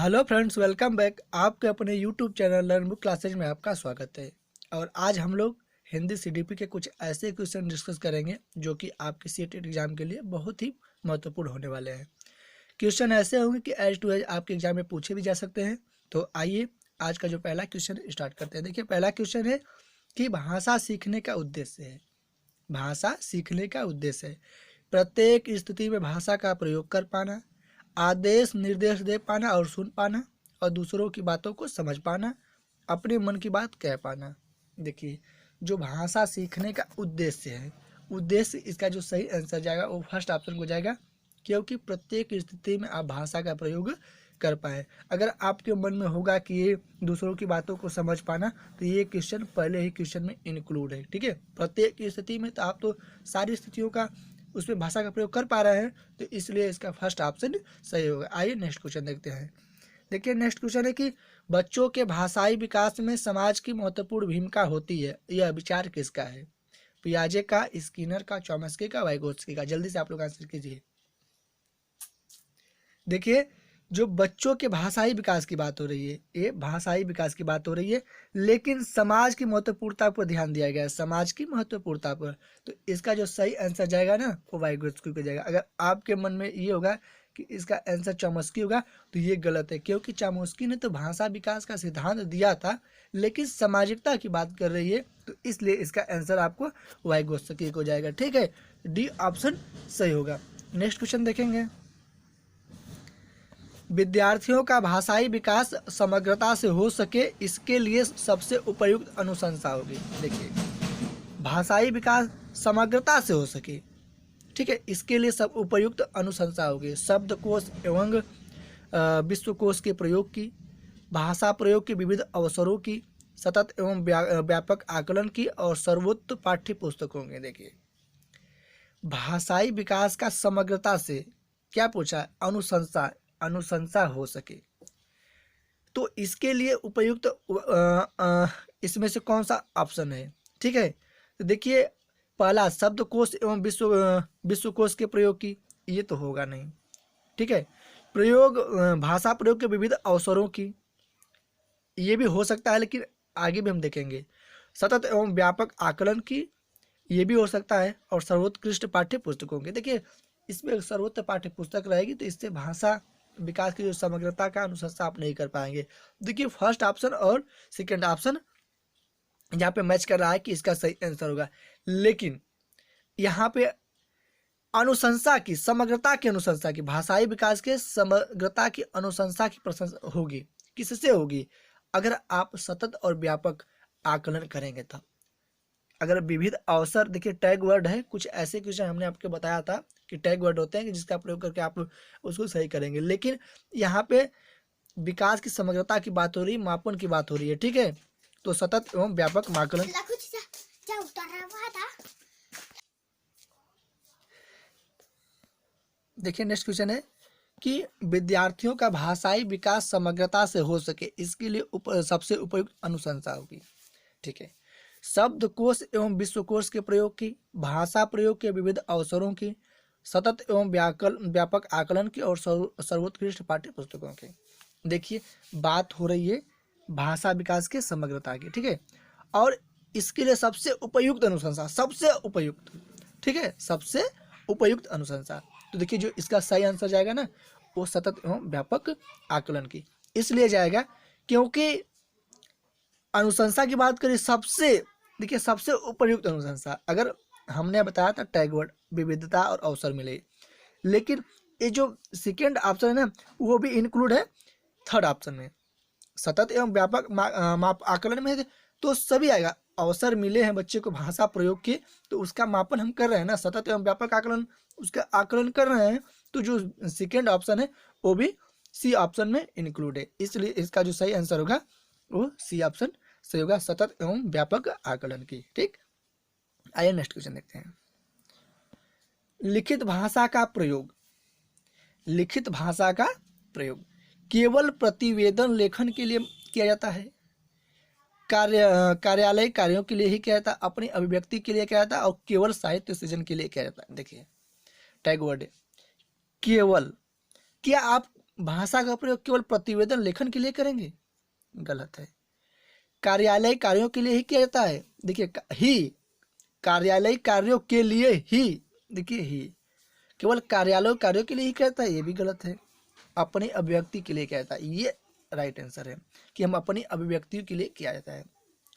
Hello friends, welcome back. आपके अपने YouTube channel learn book classes में आपका स्वागत है। और आज हम लोग हिंदी सीडीपी के कुछ ऐसे क्वेश्चन डिस्कस करेंगे जो कि आपके सीटेट एग्जाम के लिए बहुत ही महत्वपूर्ण होने वाले हैं। क्वेश्चन ऐसे होंगे कि एज टू एज आपके एग्जाम में पूछे भी जा सकते हैं। तो आइए आज का जो पहला क्वेश्चन स्टार्ट करते हैं। देखिए, पहला क्वेश्चन है कि भाषा सीखने का उद्देश्य है। भाषा सीखने का उद्देश्य है प्रत्येक स्थिति में भाषा का प्रयोग कर पाना, आदेश निर्देश दे पाना और सुन पाना, और दूसरों की बातों को समझ पाना, अपने मन की बात कह पाना। देखिए, जो भाषा सीखने का उद्देश्य है, उद्देश्य इसका जो सही आंसर जाएगा वो फर्स्ट ऑप्शन को जाएगा, क्योंकि प्रत्येक स्थिति में आप भाषा का प्रयोग कर पाए। अगर आपके मन में होगा कि ये दूसरों की बातों को समझ पाना, तो ये क्वेश्चन पहले ही क्वेश्चन में इंक्लूड है। ठीक है, प्रत्येक स्थिति में, तो आप तो सारी स्थितियों का उसमें भाषा का प्रयोग कर पा रहे हैं, तो इसलिए इसका फर्स्ट ऑप्शन सही होगा। आइए नेक्स्ट क्वेश्चन देखते हैं। देखिए, नेक्स्ट क्वेश्चन है कि बच्चों के भाषाई विकास में समाज की महत्वपूर्ण भूमिका होती है, यह विचार किसका है? पियाजे का, स्किनर का, चॉम्स्की का, वाइगोत्स्की का? जल्दी से आप लोग आंसर कीजिए। देखिए, जो बच्चों के भाषाई विकास की बात हो रही है, ये भाषाई विकास की बात हो रही है, लेकिन समाज की महत्वपूर्णता पर ध्यान दिया गया है, समाज की महत्वपूर्णता पर। तो इसका जो सही आंसर जाएगा ना, वो वाइगोत्स्की को जाएगा। अगर आपके मन में ये होगा कि इसका आंसर चॉम्स्की होगा, तो ये गलत है, क्योंकि चॉम्स्की ने तो भाषा विकास का सिद्धांत दिया था, लेकिन सामाजिकता की बात कर रही है, तो इसलिए इसका आंसर आपको वाइगोत्स्की को जाएगा। ठीक है, डी ऑप्शन सही होगा। नेक्स्ट क्वेश्चन देखेंगे। विद्यार्थियों का भाषाई विकास समग्रता से हो सके, इसके लिए सबसे उपयुक्त अनुशंसा होगी। देखिए, भाषाई विकास समग्रता से हो सके, ठीक है, इसके लिए सब उपयुक्त अनुशंसा होगी। शब्दकोश एवं विश्वकोश के प्रयोग की, भाषा प्रयोग के विविध अवसरों की, सतत एवं व्यापक आकलन की, और सर्वोत्तम पाठ्य पुस्तकों के। देखिए, भाषाई विकास का समग्रता से क्या पूछा? अनुशंसा, अनुशंसा हो सके, तो इसके लिए उपयुक्त इसमें से कौन सा ऑप्शन है? ठीक है, तो देखिए, पहला शब्दकोश एवं विश्वकोश के प्रयोग की, ये तो होगा नहीं। ठीक है, प्रयोग भाषा प्रयोग के विविध अवसरों की, ये भी हो सकता है, लेकिन आगे भी हम देखेंगे। सतत एवं व्यापक आकलन की, ये भी हो सकता है, और सर्वोत्कृष्ट पाठ्य पुस्तकों की। देखिए, इसमें सर्वोत्तम पाठ्य पुस्तक रहेगी, तो इससे भाषा विकास की जो समग्रता का अनुशंसा आप नहीं कर पाएंगे। देखिए, फर्स्ट ऑप्शन और सेकंड ऑप्शन यहाँ पे मैच कर रहा है कि इसका सही आंसर होगा, लेकिन यहाँ पे अनुशंसा की, समग्रता की अनुशंसा की, भाषाई विकास के समग्रता की अनुशंसा की प्रशंसा होगी। किससे होगी? अगर आप सतत और व्यापक आकलन करेंगे तब। अगर विविध अवसर, देखिए टैग वर्ड है, कुछ ऐसे क्वेश्चन हमने आपको बताया था कि टैग वर्ड होते हैं कि जिसका प्रयोग करके आप उसको सही करेंगे, लेकिन यहाँ पे विकास की समग्रता की बात हो रही है, मापन की बात हो रही है। ठीक है, तो सतत एवं व्यापक आकलन। देखिए, नेक्स्ट क्वेश्चन है कि विद्यार्थियों का भाषाई विकास समग्रता से हो सके, इसके लिए सबसे उपयुक्त अनुशंसा होगी। ठीक है, शब्दकोश एवं विश्वकोश के प्रयोग की, भाषा प्रयोग के विविध अवसरों की, सतत एवं व्यापक आकलन की, और सर्वोत्कृष्ट पाठ्य पुस्तकों की। देखिए, बात हो रही है भाषा विकास के समग्रता की। ठीक है, और इसके लिए सबसे उपयुक्त अनुशंसा, सबसे उपयुक्त, ठीक है, सबसे उपयुक्त अनुशंसा। तो देखिए, जो इसका सही आंसर जाएगा ना, वो सतत एवं व्यापक आकलन की, इसलिए जाएगा क्योंकि अनुशंसा की बात करें सबसे, देखिए सबसे उपयुक्त अनुशंसा, अगर हमने बताया था टैग वर्ड विविधता और अवसर मिले, लेकिन ये जो सेकेंड ऑप्शन है ना, वो भी इंक्लूड है थर्ड ऑप्शन में। सतत एवं व्यापक माप आकलन में तो सभी आएगा। अवसर मिले हैं बच्चे को भाषा प्रयोग के, तो उसका मापन हम कर रहे हैं ना, सतत एवं व्यापक आकलन, उसका आकलन कर रहे हैं, तो जो सेकेंड ऑप्शन है वो भी सी ऑप्शन में इंक्लूड है, इसलिए इसका जो सही आंसर होगा वो सी ऑप्शन सही होगा, सतत एवं व्यापक आकलन की। ठीक, आइए नेक्स्ट क्वेश्चन देखते हैं। लिखित भाषा का प्रयोग, लिखित भाषा का प्रयोग केवल प्रतिवेदन लेखन के लिए किया जाता है, कार्यालय कार्यों के लिए ही किया जाता है, अपनी अभिव्यक्ति के लिए किया जाता है, और केवल साहित्य सृजन के लिए किया जाता है। देखिए, टैग वर्ड केवल, क्या आप भाषा का प्रयोग केवल प्रतिवेदन लेखन के लिए करेंगे, गलत है। कार्यालय कार्यों के लिए ही किया जाता है, देखिए ही, कार्यालय कार्यों के लिए ही, देखिए ही केवल कार्यालय कार्यों के लिए ही कहता है, ये भी गलत है। अपनी अभिव्यक्ति के लिए कहता है, ये राइट आंसर है कि हम अपनी अभिव्यक्ति के लिए किया जाता है।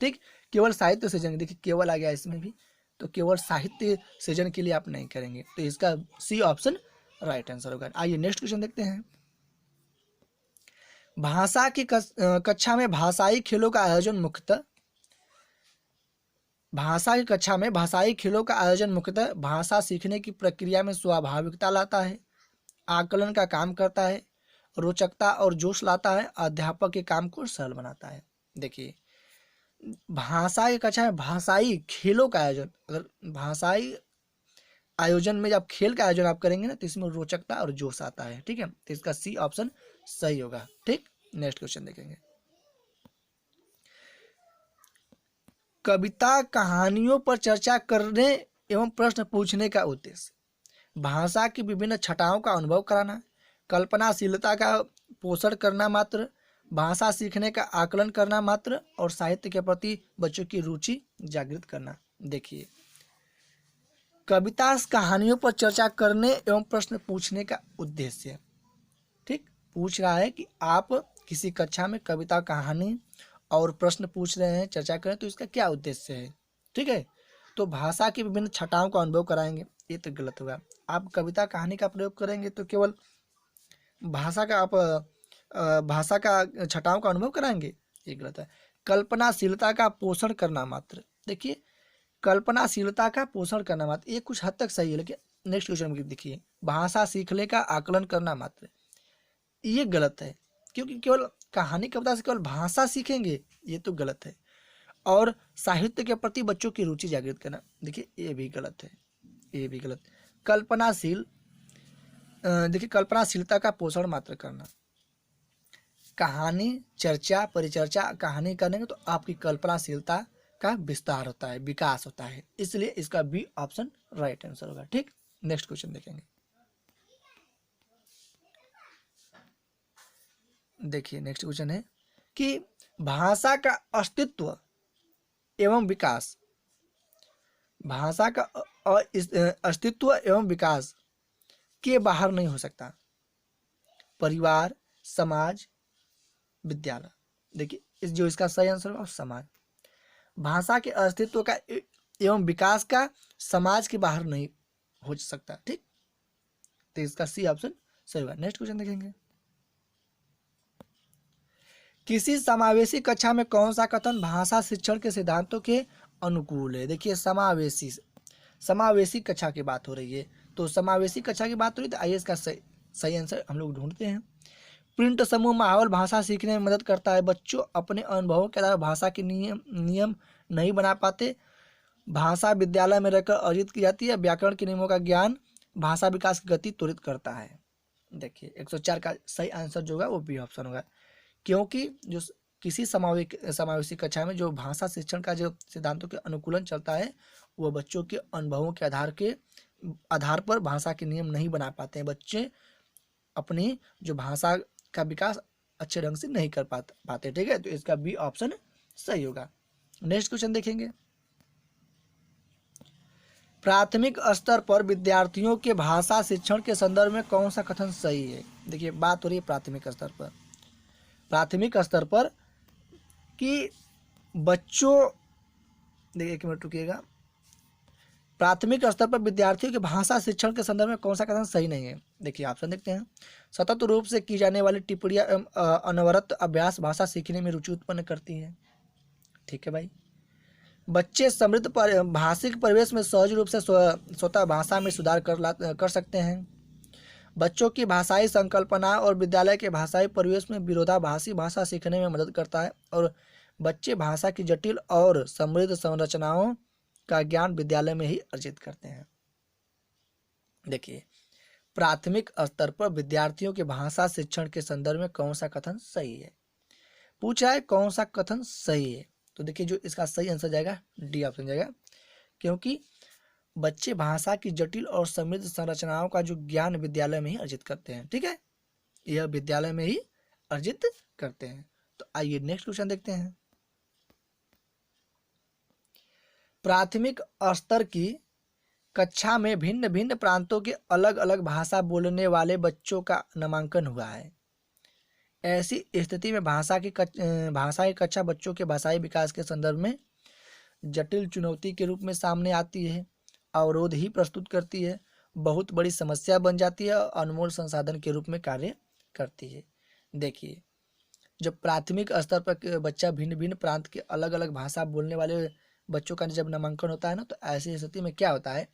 ठीक, केवल साहित्य सृजन, देखिए केवल आ गया इसमें भी, तो केवल साहित्य सृजन के लिए आप नहीं करेंगे, तो इसका सी ऑप्शन राइट आंसर होगा। आइए नेक्स्ट क्वेश्चन देखते हैं। भाषा की कक्षा में भाषाई खेलों का आयोजन मुख्यतः, भाषा की कक्षा में भाषाई खेलों का आयोजन मुख्यतः भाषा सीखने की प्रक्रिया में स्वाभाविकता लाता है, आकलन का काम करता है, रोचकता और जोश लाता है, अध्यापक के काम को सरल बनाता है। देखिए भाषा की कक्षा में भाषाई खेलों का आयोजन, अगर भाषाई आयोजन में जब खेल का आयोजन आप करेंगे ना, तो इसमें रोचकता और जोश आता है। ठीक है, तो इसका सी ऑप्शन सही होगा। ठीक, नेक्स्ट क्वेश्चन देखेंगे। कविता कहानियों पर चर्चा करने एवं प्रश्न पूछने का उद्देश्य, भाषा की विभिन्न छटाओं का अनुभव कराना, कल्पनाशीलता का पोषण करना मात्र, भाषा सीखने का आकलन करना मात्र, और साहित्य के प्रति बच्चों की रुचि जागृत करना। देखिए कविता कहानियों पर चर्चा करने एवं प्रश्न पूछने का उद्देश्य, ठीक, पूछ रहा है कि आप किसी कक्षा में कविता कहानी और प्रश्न पूछ रहे हैं, चर्चा करें, तो इसका क्या उद्देश्य है। ठीक है, तो भाषा की विभिन्न छटाओं का अनुभव कराएंगे, ये तो गलत होगा। आप कविता कहानी का प्रयोग करेंगे तो केवल भाषा का आप भाषा का छटाओं का अनुभव कराएंगे, ये गलत है। कल्पनाशीलता का पोषण करना मात्र, देखिए कल्पनाशीलता का पोषण करना मात्र, ये कुछ हद तक सही है, लेकिन नेक्स्ट क्वेश्चन में देखिए भाषा सीखने का आकलन करना मात्र, ये गलत है, क्योंकि केवल कहानी कविता से केवल भाषा सीखेंगे, ये तो गलत है। और साहित्य के प्रति बच्चों की रुचि जागृत करना, देखिए ये भी गलत है, ये भी गलत। कल्पनाशील, देखिए कल्पनाशीलता का पोषण मात्र करना, कहानी चर्चा परिचर्चा कहानी करेंगे तो आपकी कल्पनाशीलता का विस्तार होता है, विकास होता है, इसलिए इसका बी ऑप्शन राइट आंसर होगा। ठीक, नेक्स्ट क्वेश्चन देखेंगे। देखिए नेक्स्ट क्वेश्चन है कि भाषा का अस्तित्व एवं विकास, भाषा का अस्तित्व एवं विकास के बाहर नहीं हो सकता, परिवार, समाज, विद्यालय। देखिए इस जो इसका सही आंसर होगा समाज, भाषा के अस्तित्व का एवं विकास का समाज के बाहर नहीं हो सकता। ठीक, तो इसका सी ऑप्शन सही होगा। नेक्स्ट क्वेश्चन देखेंगे। किसी समावेशी कक्षा में कौन सा कथन भाषा शिक्षण के सिद्धांतों के अनुकूल है। देखिए समावेशी कक्षा की बात हो रही है, तो समावेशी कक्षा की बात हो रही है, तो आइए इसका सही आंसर हम लोग ढूंढते हैं। प्रिंट समूह माहौल भाषा सीखने में मदद करता है, बच्चों अपने अनुभवों के आधार भाषा के नियम नहीं बना पाते, भाषा विद्यालय में रहकर अर्जित की जाती है, व्याकरण के नियमों का ज्ञान भाषा विकास की गति त्वरित करता है। देखिए 104 का सही आंसर जो होगा वो बी ऑप्शन होगा, क्योंकि जो किसी समावेशी कक्षा में जो भाषा शिक्षण का जो सिद्धांतों के अनुकूलन चलता है, वो बच्चों के अनुभवों के आधार पर भाषा के नियम नहीं बना पाते हैं, बच्चे अपनी जो भाषा का विकास अच्छे ढंग से नहीं कर पाते। ठीक है, तो इसका बी ऑप्शन सही होगा। नेक्स्ट क्वेश्चन देखेंगे। प्राथमिक स्तर पर विद्यार्थियों के भाषा शिक्षण के संदर्भ में कौन सा कथन सही है। देखिए बात हो रही है प्राथमिक स्तर पर कि बच्चों, देखिए एक मिनट रुकिएगा, प्राथमिक स्तर पर विद्यार्थियों के भाषा शिक्षण के संदर्भ में कौन सा कथन सही नहीं है। देखिए ऑप्शन देखते हैं। सतत रूप से की जाने वाली टिप्पणियां एवं अनवरत अभ्यास भाषा सीखने में रुचि उत्पन्न करती है। ठीक है भाई। बच्चे समृद्ध भाषिक परिवेश में सहज रूप से स्वतः भाषा में सुधार कर सकते हैं। बच्चों की भाषाई संकल्पना और विद्यालय के भाषाई परिवेश में विरोधाभासी भाषा सीखने में मदद करता है, और बच्चे भाषा की जटिल और समृद्ध संरचनाओं का ज्ञान विद्यालय में ही अर्जित करते हैं। देखिए प्राथमिक स्तर पर विद्यार्थियों के भाषा शिक्षण के संदर्भ में कौन सा कथन सही है, पूछा है कौन सा कथन सही है, तो देखिए जो इसका सही आंसर जाएगा डी ऑप्शन जाएगा, क्योंकि बच्चे भाषा की जटिल और समृद्ध संरचनाओं का जो ज्ञान विद्यालय में ही अर्जित करते हैं। ठीक है, यह विद्यालय में ही अर्जित करते हैं। तो आइए नेक्स्ट क्वेश्चन देखते हैं। प्राथमिक स्तर की कक्षा में भिन्न भिन्न प्रांतों के अलग अलग भाषा बोलने वाले बच्चों का नामांकन हुआ है। ऐसी स्थिति में भाषा की कक्षा बच्चों के भाषाई विकास के संदर्भ में जटिल चुनौती के रूप में सामने आती है, अवरोध ही प्रस्तुत करती है, बहुत बड़ी समस्या बन जाती है और अनमोल संसाधन के रूप में कार्य करती है। देखिए, जब प्राथमिक स्तर पर बच्चा भिन्न भिन्न प्रांत के अलग अलग भाषा बोलने वाले बच्चों का जब नामांकन होता है ना, तो ऐसी स्थिति में क्या होता है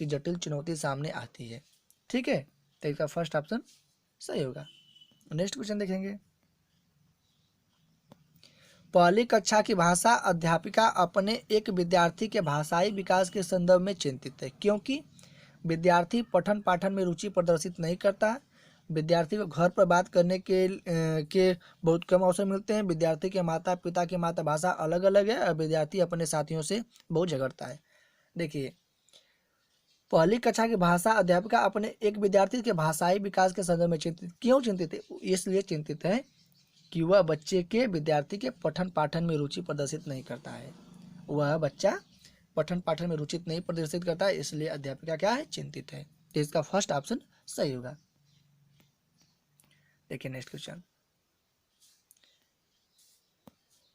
कि जटिल चुनौती सामने आती है। ठीक है, तो इसका फर्स्ट ऑप्शन सही होगा। नेक्स्ट क्वेश्चन देखेंगे। पहली कक्षा की भाषा अध्यापिका अपने एक विद्यार्थी के भाषाई विकास के संदर्भ में चिंतित है, क्योंकि विद्यार्थी पठन पाठन में रुचि प्रदर्शित नहीं करता। विद्यार्थी को घर पर बात करने के बहुत कम अवसर मिलते हैं। विद्यार्थी के माता पिता की मातृभाषा अलग अलग है और विद्यार्थी अपने साथियों से बहुत झगड़ता है। देखिए, पहली कक्षा की भाषा अध्यापिका अपने एक विद्यार्थी के भाषाई विकास के संदर्भ में चिंतित, क्यों चिंतित है? इसलिए चिंतित है कि वह बच्चे के विद्यार्थी के पठन पाठन में रुचि प्रदर्शित नहीं करता है। वह बच्चा पठन पाठन में रुचि नहीं प्रदर्शित करता है, इसलिए अध्यापिका क्या है, चिंतित है। तो इसका फर्स्ट ऑप्शन सही होगा। देखिए नेक्स्ट क्वेश्चन।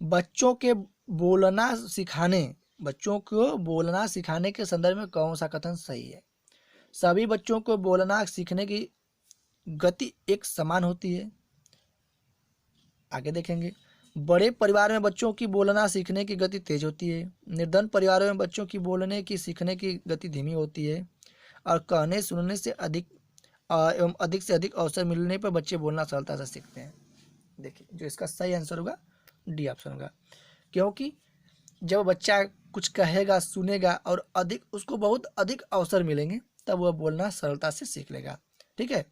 बच्चों को बोलना सिखाने के संदर्भ में कौन सा कथन सही है? सभी बच्चों को बोलना सीखने की गति एक समान होती है। आगे देखेंगे। बड़े परिवार में बच्चों की बोलना सीखने की गति तेज होती है। निर्धन परिवारों में बच्चों की बोलने की सीखने की गति धीमी होती है। और कहने सुनने से अधिक एवं अधिक से अधिक अवसर मिलने पर बच्चे बोलना सरलता से सीखते हैं। देखिए, जो इसका सही आंसर होगा डी ऑप्शन होगा, क्योंकि जब बच्चा कुछ कहेगा, सुनेगा और उसको बहुत अधिक अवसर मिलेंगे, तब वह बोलना सरलता से सीख लेगा। ठीक है।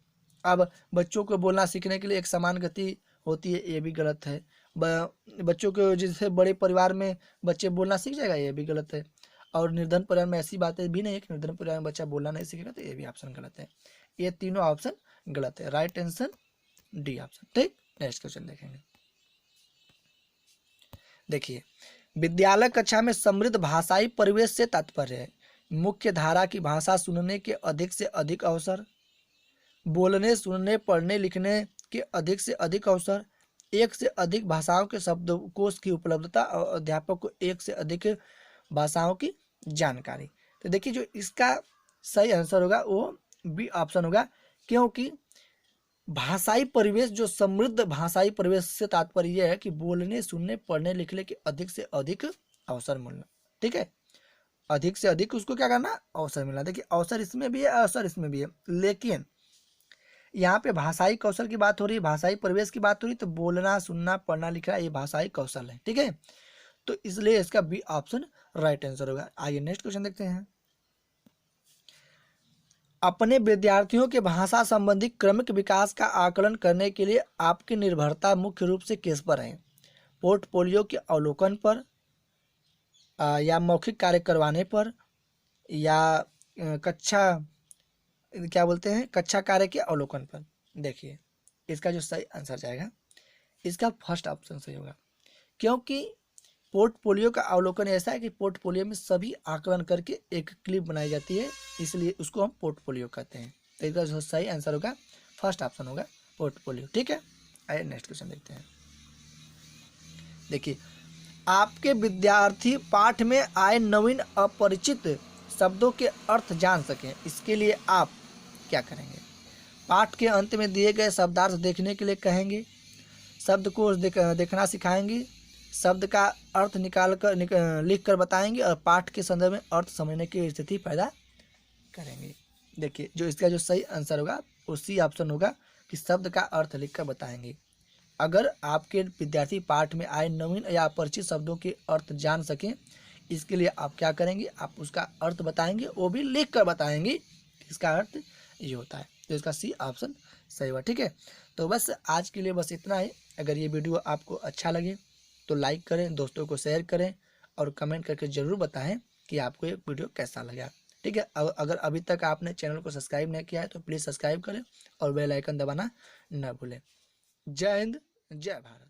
अब बच्चों को बोलना सीखने के लिए एक समान गति होती है, ये भी गलत है। बच्चों को जैसे बड़े परिवार में बच्चे बोलना सीख जाएगा, ये भी गलत है। और निर्धन परिवार में ऐसी बातें भी नहीं है कि निर्धन परिवार में बच्चा बोलना नहीं सीखेगा, तो ये भी ऑप्शन गलत है। ये तीनों ऑप्शन गलत है। Right answer D option. ठीक, नेक्स्ट क्वेश्चन देखेंगे। देखिए, विद्यालय कक्षा में समृद्ध भाषाई परिवेश से तात्पर्य है मुख्य धारा की भाषा सुनने के अधिक से अधिक अवसर, बोलने सुनने पढ़ने लिखने के अधिक से अधिक अवसर, एक से अधिक भाषाओं के शब्दकोश की उपलब्धता और अध्यापक को एक से अधिक भाषाओं की जानकारी। तो देखिए, जो इसका सही आंसर होगा वो बी ऑप्शन होगा, क्योंकि भाषाई परिवेश, जो समृद्ध भाषाई परिवेश से तात्पर्य है कि बोलने सुनने पढ़ने लिखने के अधिक से अधिक अवसर मिलना। ठीक है, अधिक से अधिक उसको क्या करना, अवसर मिलना। देखिए, अवसर इसमें भी है, अवसर इसमें भी है, लेकिन यहाँ पे भाषाई कौशल की बात हो रही है, भाषाई परिवेश की बात हो रही है, तो बोलना सुनना पढ़ना लिखना ये भाषाई कौशल है। ठीक है, तो इसलिए इसका बी ऑप्शन राइट आंसर होगा। आइए नेक्स्ट क्वेश्चन देखते हैं। अपने विद्यार्थियों के भाषा संबंधी क्रमिक विकास का आकलन करने के लिए आपकी निर्भरता मुख्य रूप से किस पर है? पोर्टफोलियो के अवलोकन पर, या मौखिक कार्य करवाने पर, या कक्षा कार्य के अवलोकन पर? देखिए, इसका जो सही आंसर जाएगा, इसका फर्स्ट ऑप्शन सही होगा, क्योंकि पोर्टफोलियो का अवलोकन ऐसा है कि पोर्टफोलियो में सभी आकलन करके एक क्लिप बनाई जाती है, इसलिए उसको हम पोर्टफोलियो कहते हैं। तो इसका जो सही आंसर होगा फर्स्ट ऑप्शन होगा, पोर्टफोलियो। ठीक है, आइए नेक्स्ट क्वेश्चन देखते हैं। देखिए, आपके विद्यार्थी पाठ में आए नवीन अपरिचित शब्दों के अर्थ जान सकें, इसके लिए आप क्या करेंगे? पाठ के अंत में दिए गए शब्दार्थ देखने के लिए कहेंगे, शब्दकोश देखना सिखाएंगे, शब्द का अर्थ लिख कर बताएंगे और पाठ के संदर्भ में अर्थ समझने की स्थिति पैदा करेंगे। देखिए, जो इसका जो सही आंसर होगा उसी ऑप्शन होगा कि शब्द का अर्थ लिख कर बताएंगे। अगर आपके विद्यार्थी पाठ में आए नवीन या अपरिचित शब्दों के अर्थ जान सकें, इसके लिए आप क्या करेंगे, आप उसका अर्थ बताएंगे, वो भी लिख कर बताएंगे। इसका अर्थ ये होता है, तो इसका सी ऑप्शन सही हुआ। ठीक है, तो बस आज के लिए बस इतना ही। अगर ये वीडियो आपको अच्छा लगे तो लाइक करें, दोस्तों को शेयर करें और कमेंट करके ज़रूर बताएं कि आपको ये वीडियो कैसा लगा। ठीक है, अगर अभी तक आपने चैनल को सब्सक्राइब नहीं किया है तो प्लीज़ सब्सक्राइब करें और बेल आइकन दबाना न भूलें। जय हिंद, जय भारत।